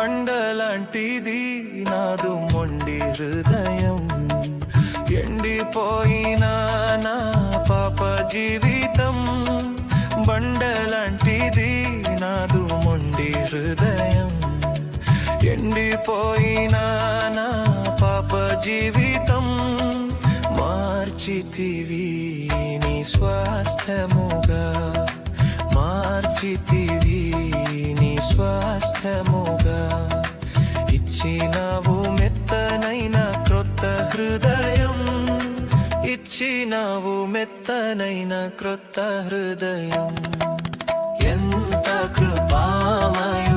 బండలాంటిది నాదు మొండి హృదయం, ఎండిపోయిన నా పాప జీవితం. బండలాంటిది నాదు మొండి హృదయం, ఎండిపోయిన నా పాప జీవితం. మార్చితివి నీ స్వాస్థ్యముగా, మార్చితివి నీ స్వాస్థ్యముగా. ఇచ్చినావు మెత్తనైన క్రొత్త హృదయం, ఇచ్చినావు మెత్తనైన క్రొత్త హృదయం. ఎంత కృపామయు